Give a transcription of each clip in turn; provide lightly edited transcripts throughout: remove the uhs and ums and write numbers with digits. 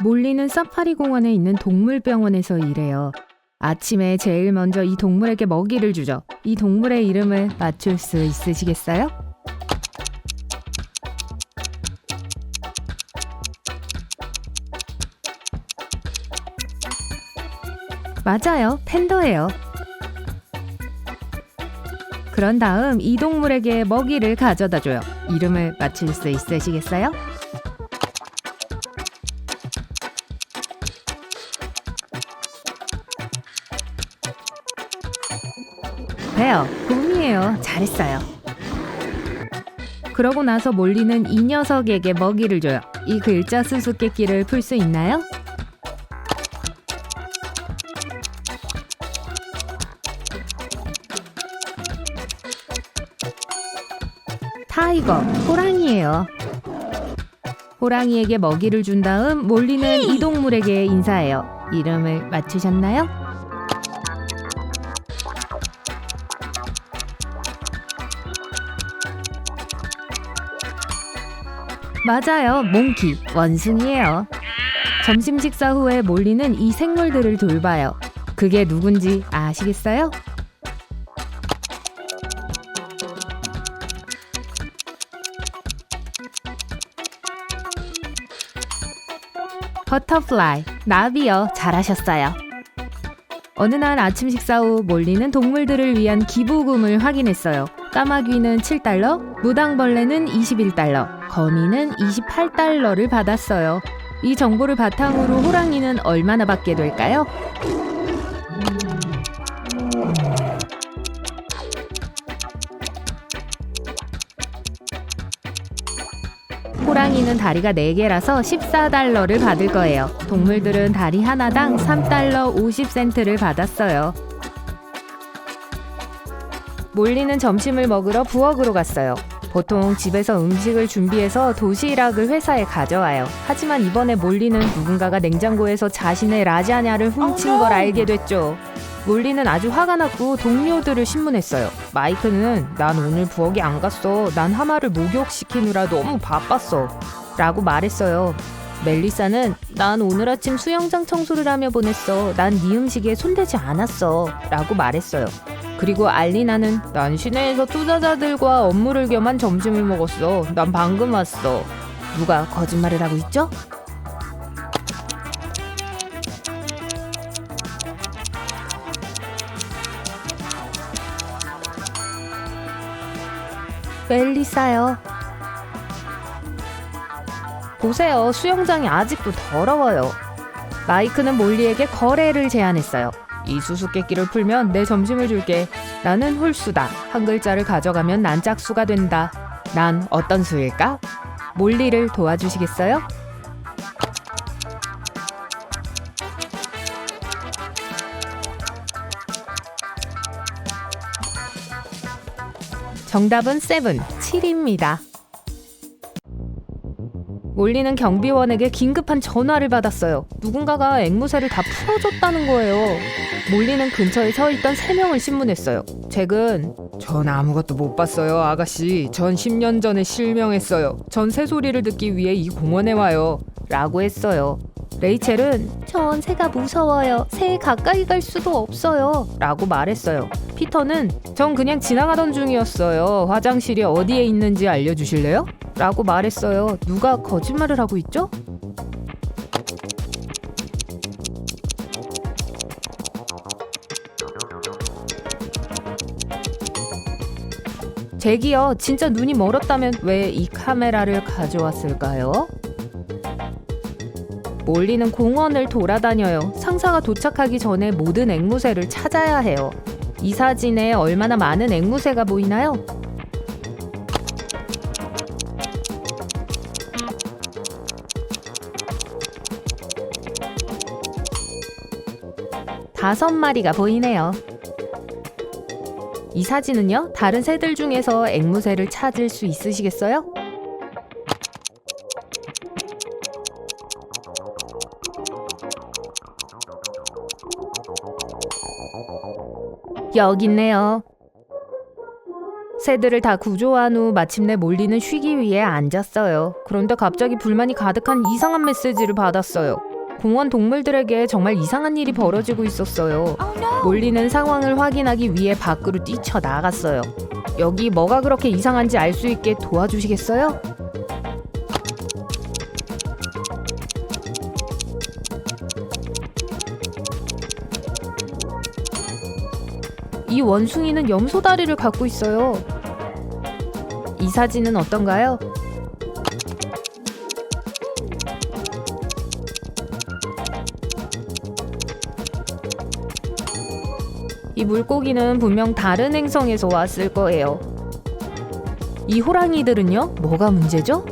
몰리는 사파리 공원에 있는 동물병원에서 일해요. 아침에 제일 먼저 이 동물에게 먹이를 주죠. 이 동물의 이름을 맞출 수 있으시겠어요? 맞아요, 팬더예요. 그런 다음 이 동물에게 먹이를 가져다 줘요. 이름을 맞출 수 있으시겠어요? 베어, 곰이에요. 잘했어요. 그러고 나서 몰리는 이 녀석에게 먹이를 줘요. 이 글자 수수께끼를 풀 수 있나요? 타이거, 호랑이에요. 호랑이에게 먹이를 준 다음 몰리는 이 동물에게 인사해요. 이름을 맞추셨나요? 맞아요, 몽키, 원숭이에요. 점심 식사 후에 몰리는 이 생물들을 돌봐요. 그게 누군지 아시겠어요? 버터플라이, 나비요. 잘하셨어요. 어느 날 아침 식사 후 몰리는 동물들을 위한 기부금을 확인했어요. 까마귀는 7달러, 무당벌레는 21달러, 거미는 28달러를 받았어요. 이 정보를 바탕으로 호랑이는 얼마나 받게 될까요? 호랑이는 다리가 4개라서 14달러를 받을 거예요. 동물들은 다리 하나당 3달러 50센트를 받았어요. 몰리는 점심을 먹으러 부엌으로 갔어요. 보통 집에서 음식을 준비해서 도시락을 회사에 가져와요. 하지만 이번에 몰리는 누군가가 냉장고에서 자신의 라자냐를 훔친 걸 알게 됐죠. 몰리는 아주 화가 났고 동료들을 신문했어요. 마이크는 난 오늘 부엌에 안 갔어. 난 하마를 목욕시키느라 너무 바빴어. 라고 말했어요. 멜리사는 난 오늘 아침 수영장 청소를 하며 보냈어. 난 네 음식에 손대지 않았어. 라고 말했어요. 그리고 알리나는 난 시내에서 투자자들과 업무를 겸한 점심을 먹었어. 난 방금 왔어. 누가 거짓말을 하고 있죠? 멜리사요. 보세요. 수영장이 아직도 더러워요. 마이크는 몰리에게 거래를 제안했어요. 이 수수께끼를 풀면 내 점심을 줄게. 나는 홀수다. 한 글자를 가져가면 난 짝수가 된다. 난 어떤 수일까? 몰리를 도와주시겠어요? 정답은 7입니다. 몰리는 경비원에게 긴급한 전화를 받았어요. 누군가가 앵무새를 다 풀어줬다는 거예요. 몰리는 근처에 서 있던 3명을 신문했어요. 잭은 전 아무것도 못 봤어요, 아가씨. 전 10년 전에 실명했어요. 전 새소리를 듣기 위해 이 공원에 와요. 라고 했어요. 레이첼은 전 새가 무서워요. 새에 가까이 갈 수도 없어요. 라고 말했어요. 피터는 전 그냥 지나가던 중이었어요. 화장실이 어디에 있는지 알려주실래요? 라고 말했어요. 누가 거짓말을 하고 있죠? 잭이요. 진짜 눈이 멀었다면 왜 이 카메라를 가져왔을까요? 몰리는 공원을 돌아다녀요. 상사가 도착하기 전에 모든 앵무새를 찾아야 해요. 이 사진에 얼마나 많은 앵무새가 보이나요? 다섯 마리가 보이네요. 이 사진은요, 다른 새들 중에서 앵무새를 찾을 수 있으시겠어요? 여기 있네요. 새들을 다 구조한 후 마침내 몰리는 쉬기 위해 앉았어요. 그런데 갑자기 불만이 가득한 이상한 메시지를 받았어요. 공원 동물들에게 정말 이상한 일이 벌어지고 있었어요. 몰리는 상황을 확인하기 위해 밖으로 뛰쳐나갔어요. 여기 뭐가 그렇게 이상한지 알 수 있게 도와주시겠어요? 이 원숭이는 염소 다리를 갖고 있어요. 이 사진은 어떤가요? 이 물고기는 분명 다른 행성에서 왔을 거예요. 이 호랑이들은요? 뭐가 문제죠?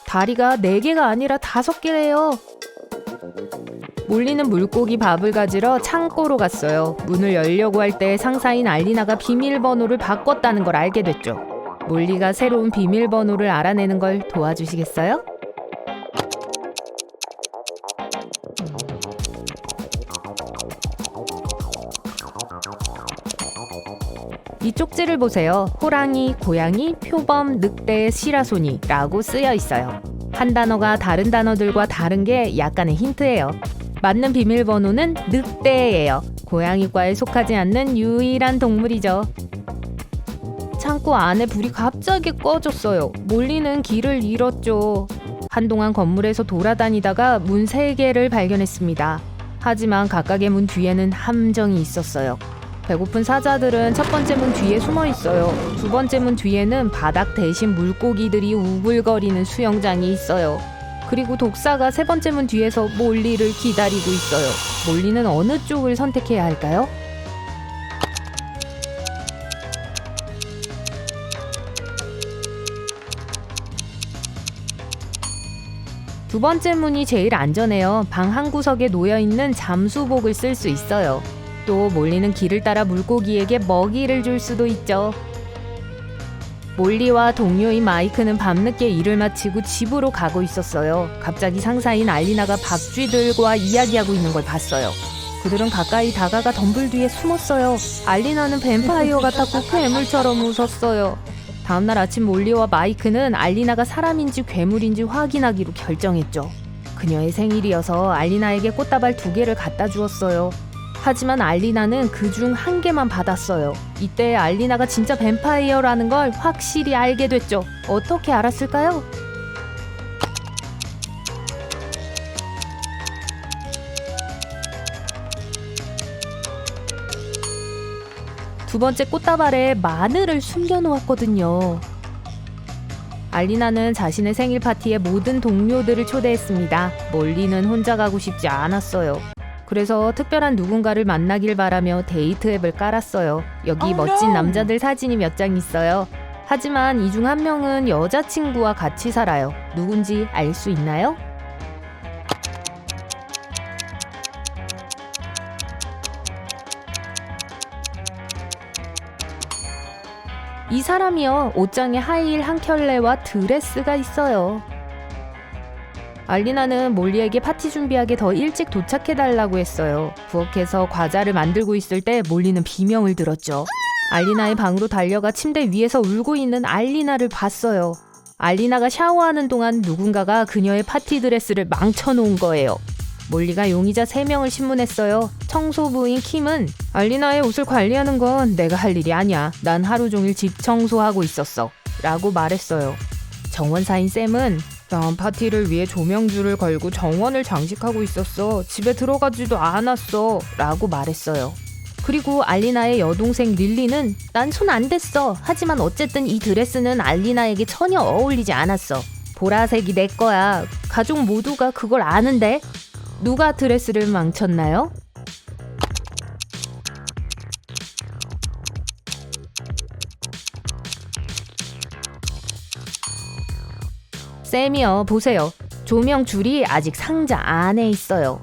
다리가 4개가 아니라 5개래요. 몰리는 물고기 밥을 가지러 창고로 갔어요. 문을 열려고 할 때 상사인 알리나가 비밀번호를 바꿨다는 걸 알게 됐죠. 몰리가 새로운 비밀번호를 알아내는 걸 도와주시겠어요? 이 쪽지를 보세요. 호랑이, 고양이, 표범, 늑대, 시라소니라고 쓰여 있어요. 한 단어가 다른 단어들과 다른 게 약간의 힌트예요. 맞는 비밀번호는 늑대예요. 고양이과에 속하지 않는 유일한 동물이죠. 창고 안에 불이 갑자기 꺼졌어요. 몰리는 길을 잃었죠. 한동안 건물에서 돌아다니다가 문 3개를 발견했습니다. 하지만 각각의 문 뒤에는 함정이 있었어요. 배고픈 사자들은 첫 번째 문 뒤에 숨어 있어요. 두 번째 문 뒤에는 바닥 대신 물고기들이 우글거리는 수영장이 있어요. 그리고 독사가 세 번째 문 뒤에서 몰리를 기다리고 있어요. 몰리는 어느 쪽을 선택해야 할까요? 두 번째 문이 제일 안전해요. 방 한 구석에 놓여있는 잠수복을 쓸 수 있어요. 또 몰리는 길을 따라 물고기에게 먹이를 줄 수도 있죠. 몰리와 동료인 마이크는 밤늦게 일을 마치고 집으로 가고 있었어요. 갑자기 상사인 알리나가 밥쥐들과 이야기하고 있는 걸 봤어요. 그들은 가까이 다가가 덤불 뒤에 숨었어요. 알리나는 뱀파이어 같았고 괴물처럼 웃었어요. 다음날 아침 몰리와 마이크는 알리나가 사람인지 괴물인지 확인하기로 결정했죠. 그녀의 생일이어서 알리나에게 꽃다발 2개를 갖다 주었어요. 하지만 알리나는 그중 1개만 받았어요. 이때 알리나가 진짜 뱀파이어라는 걸 확실히 알게 됐죠. 어떻게 알았을까요? 두 번째 꽃다발에 마늘을 숨겨놓았거든요. 알리나는 자신의 생일 파티에 모든 동료들을 초대했습니다. 몰리는 혼자 가고 싶지 않았어요. 그래서 특별한 누군가를 만나길 바라며 데이트 앱을 깔았어요. 여기 멋진 남자들 사진이 몇 장 있어요. 하지만 이 중 한 명은 여자친구와 같이 살아요. 누군지 알 수 있나요? 이 사람이요. 옷장에 하이힐 한 켤레와 드레스가 있어요. 알리나는 몰리에게 파티 준비하게 더 일찍 도착해달라고 했어요. 부엌에서 과자를 만들고 있을 때 몰리는 비명을 들었죠. 알리나의 방으로 달려가 침대 위에서 울고 있는 알리나를 봤어요. 알리나가 샤워하는 동안 누군가가 그녀의 파티 드레스를 망쳐놓은 거예요. 몰리가 용의자 3명을 신문했어요. 청소부인 킴은 알리나의 옷을 관리하는 건 내가 할 일이 아니야. 난 하루 종일 집 청소하고 있었어. 라고 말했어요. 정원사인 샘은 난 파티를 위해 조명줄을 걸고 정원을 장식하고 있었어. 집에 들어가지도 않았어. 라고 말했어요. 그리고 알리나의 여동생 릴리는 난 손 안 댔어. 하지만 어쨌든 이 드레스는 알리나에게 전혀 어울리지 않았어. 보라색이 내 거야. 가족 모두가 그걸 아는데. 누가 드레스를 망쳤나요? 쌤이요, 보세요. 조명줄이 아직 상자 안에 있어요.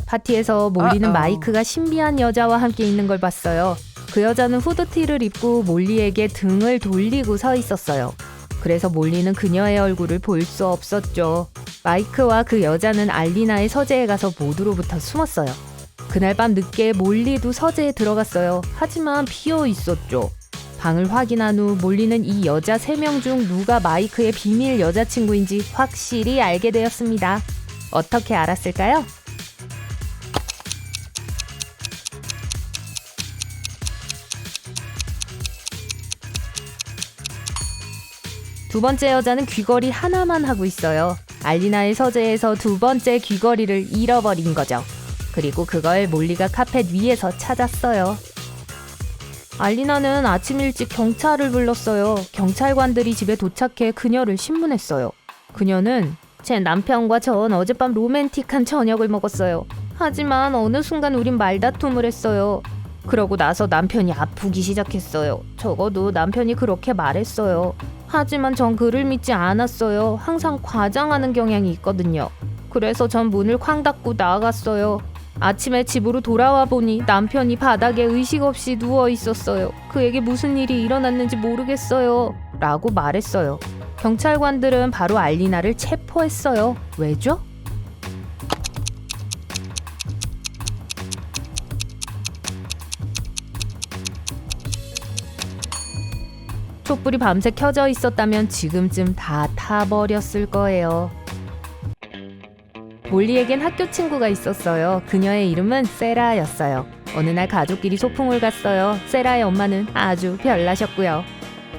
파티에서 몰리는 마이크가 신비한 여자와 함께 있는 걸 봤어요. 그 여자는 후드티를 입고 몰리에게 등을 돌리고 서 있었어요. 그래서 몰리는 그녀의 얼굴을 볼 수 없었죠. 마이크와 그 여자는 알리나의 서재에 가서 모두로부터 숨었어요. 그날 밤 늦게 몰리도 서재에 들어갔어요. 하지만 비어 있었죠. 방을 확인한 후 몰리는 이 여자 3명 중 누가 마이크의 비밀 여자친구인지 확실히 알게 되었습니다. 어떻게 알았을까요? 두 번째 여자는 귀걸이 하나만 하고 있어요. 알리나의 서재에서 두 번째 귀걸이를 잃어버린 거죠. 그리고 그걸 몰리가 카펫 위에서 찾았어요. 알리나는 아침 일찍 경찰을 불렀어요. 경찰관들이 집에 도착해 그녀를 신문했어요. 그녀는 제 남편과 전 어젯밤 로맨틱한 저녁을 먹었어요. 하지만 어느 순간 우린 말다툼을 했어요. 그러고 나서 남편이 아프기 시작했어요. 적어도 남편이 그렇게 말했어요. 하지만 전 그를 믿지 않았어요. 항상 과장하는 경향이 있거든요. 그래서 전 문을 쾅 닫고 나갔어요. 아침에 집으로 돌아와 보니 남편이 바닥에 의식 없이 누워 있었어요. 그에게 무슨 일이 일어났는지 모르겠어요. 라고 말했어요. 경찰관들은 바로 알리나를 체포했어요. 왜죠? 촛불이 밤새 켜져 있었다면 지금쯤 다 타버렸을 거예요. 몰리에겐 학교 친구가 있었어요. 그녀의 이름은 세라였어요. 어느 날 가족끼리 소풍을 갔어요. 세라의 엄마는 아주 별나셨고요.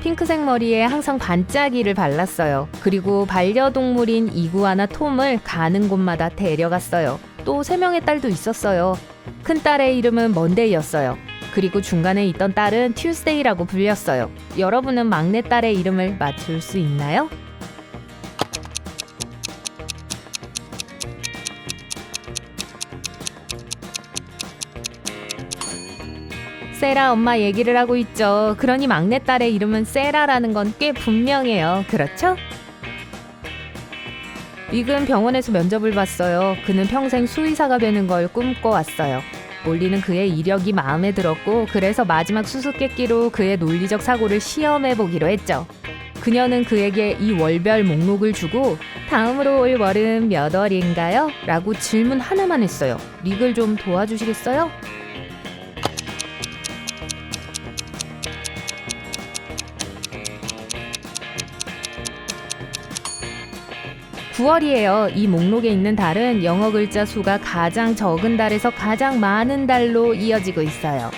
핑크색 머리에 항상 반짝이를 발랐어요. 그리고 반려동물인 이구아나 톰을 가는 곳마다 데려갔어요. 또 3명의 딸도 있었어요. 큰딸의 이름은 먼데이였어요. 그리고 중간에 있던 딸은 튜스데이라고 불렸어요. 여러분은 막내딸의 이름을 맞출 수 있나요? 세라 엄마 얘기를 하고 있죠. 그러니 막내딸의 이름은 세라라는 건 꽤 분명해요. 그렇죠? 윅은 병원에서 면접을 봤어요. 그는 평생 수의사가 되는 걸 꿈꿔왔어요. 몰리는 그의 이력이 마음에 들었고 그래서 마지막 수수께끼로 그의 논리적 사고를 시험해보기로 했죠. 그녀는 그에게 이 월별 목록을 주고 다음으로 올 월은 몇 월인가요? 라고 질문 하나만 했어요. 릭을 좀 도와주시겠어요? (9월이에요) 이 목록에 있는 달은 영어 글자 수가 가장 적은 달에서 가장 많은 달로 이어지고 있어요.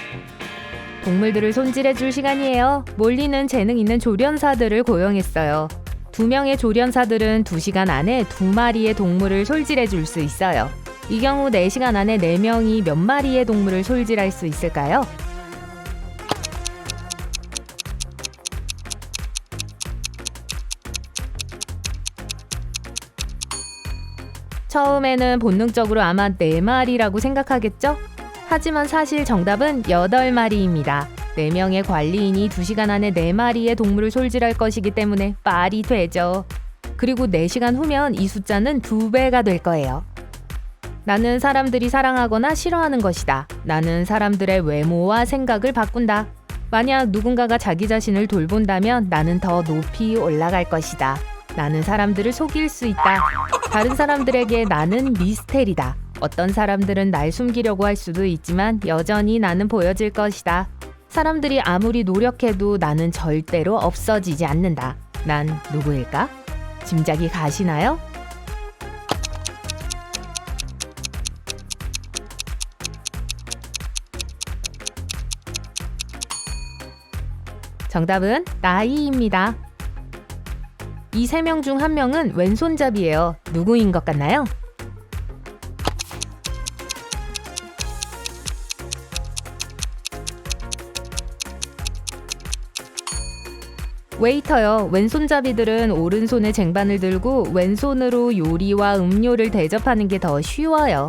동물들을 손질해 줄 시간이에요. 몰리는 재능 있는 조련사들을 고용했어요. 2명의 조련사들은 2시간 안에 2마리의 동물을 손질해 줄 수 있어요. 이 경우 4시간 안에 4명이 몇 마리의 동물을 손질할 수 있을까요? 처음에는 본능적으로 아마 4마리라고 생각하겠죠? 하지만 사실 정답은 8마리입니다. 4명의 관리인이 2시간 안에 4마리의 동물을 손질할 것이기 때문에 말이 되죠. 그리고 4시간 후면 이 숫자는 2배가 될 거예요. 나는 사람들이 사랑하거나 싫어하는 것이다. 나는 사람들의 외모와 생각을 바꾼다. 만약 누군가가 자기 자신을 돌본다면 나는 더 높이 올라갈 것이다. 나는 사람들을 속일 수 있다. 다른 사람들에게 나는 미스테리다. 어떤 사람들은 날 숨기려고 할 수도 있지만 여전히 나는 보여질 것이다. 사람들이 아무리 노력해도 나는 절대로 없어지지 않는다. 난 누구일까? 짐작이 가시나요? 정답은 나이입니다. 이 3명 중 1명은 왼손잡이에요. 누구인 것 같나요? 웨이터요. 왼손잡이들은 오른손에 쟁반을 들고 왼손으로 요리와 음료를 대접하는 게 더 쉬워요.